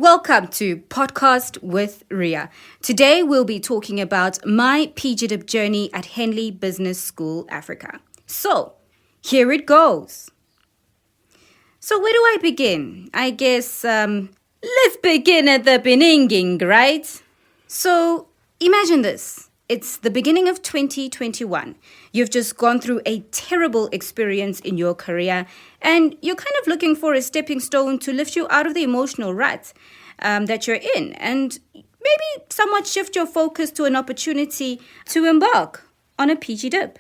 Welcome to Podcast with Ria. Today we'll be talking about my PGDIP journey at Henley Business School, Africa. So, here it goes. So where do I begin? I guess, let's begin at the beginning, right? So, imagine this. It's the beginning of 2021. You've just gone through a terrible experience in your career and you're kind of looking for a stepping stone to lift you out of the emotional rut that you're in and maybe somewhat shift your focus to an opportunity to embark on a PGDIP.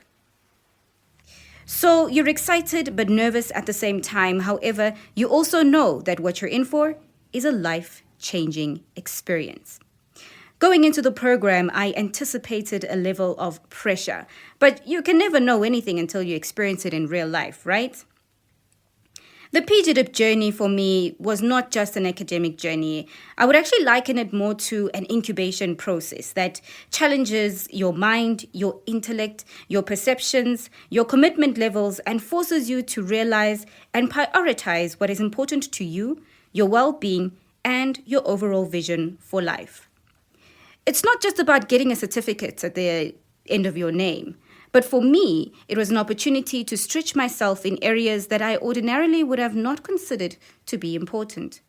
So you're excited but nervous at the same time. However, you also know that what you're in for is a life-changing experience. Going into the program, I anticipated a level of pressure, but you can never know anything until you experience it in real life, right? The PGDIP journey for me was not just an academic journey. I would actually liken it more to an incubation process that challenges your mind, your intellect, your perceptions, your commitment levels, and forces you to realize and prioritize what is important to you, your well-being, and your overall vision for life. It's not just about getting a certificate at the end of your name, but for me, it was an opportunity to stretch myself in areas that I ordinarily would have not considered to be important.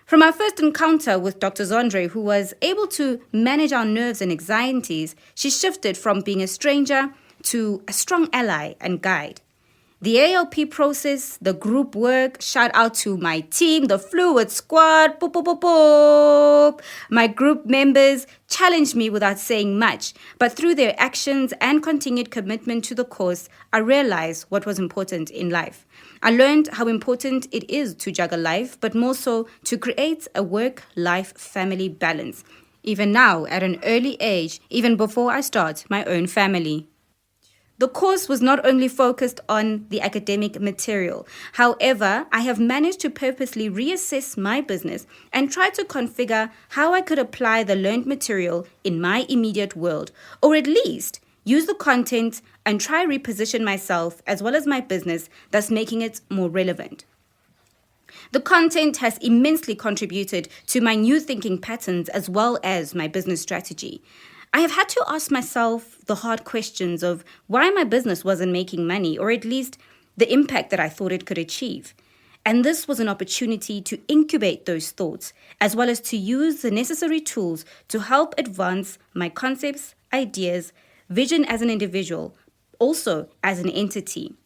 From our first encounter with Dr. Zondre, who was able to manage our nerves and anxieties, she shifted from being a stranger to a strong ally and guide. The ALP process, the group work, shout out to my team, the Fluid Squad, boop, boop, boop, boop. My group members challenged me without saying much, but through their actions and continued commitment to the cause, I realized what was important in life. I learned how important it is to juggle life, but more so to create a work-life family balance, even now at an early age, even before I start my own family. The course was not only focused on the academic material. However, I have managed to purposely reassess my business and try to configure how I could apply the learned material in my immediate world, or at least use the content and try reposition myself as well as my business, thus making it more relevant. The content has immensely contributed to my new thinking patterns as well as my business strategy. I have had to ask myself the hard questions of why my business wasn't making money, or at least the impact that I thought it could achieve. And this was an opportunity to incubate those thoughts, as well as to use the necessary tools to help advance my concepts, ideas, vision as an individual, also as an entity.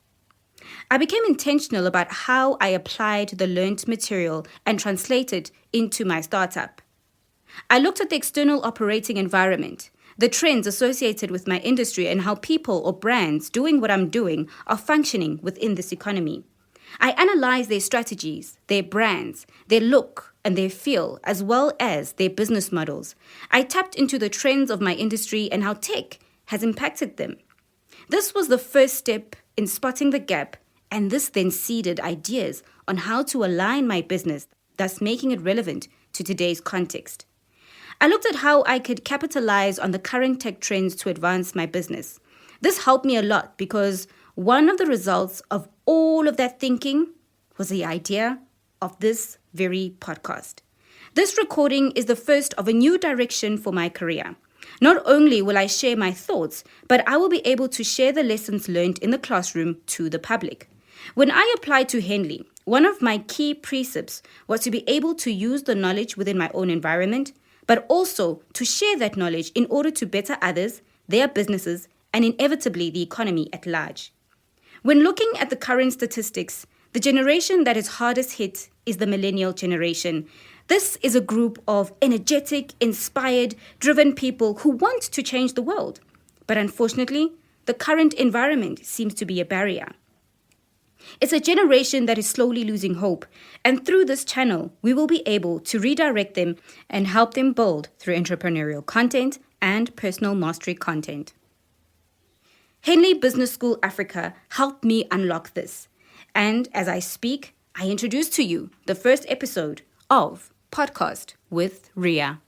I became intentional about how I applied the learned material and translated into my startup. I looked at the external operating environment, the trends associated with my industry, and how people or brands doing what I'm doing are functioning within this economy. I analyzed their strategies, their brands, their look and their feel, as well as their business models. I tapped into the trends of my industry and how tech has impacted them. This was the first step in spotting the gap, and this then seeded ideas on how to align my business, thus making it relevant to today's context. I looked at how I could capitalize on the current tech trends to advance my business. This helped me a lot because one of the results of all of that thinking was the idea of this very podcast. This recording is the first of a new direction for my career. Not only will I share my thoughts, but I will be able to share the lessons learned in the classroom to the public. When I applied to Henley, one of my key precepts was to be able to use the knowledge within my own environment, but also to share that knowledge in order to better others, their businesses, and inevitably the economy at large. When looking at the current statistics, the generation that is hardest hit is the millennial generation. This is a group of energetic, inspired, driven people who want to change the world. But unfortunately, the current environment seems to be a barrier. It's a generation that is slowly losing hope, and through this channel, we will be able to redirect them and help them build through entrepreneurial content and personal mastery content. Henley Business School Africa helped me unlock this, and as I speak, I introduce to you the first episode of Podcast with Ria.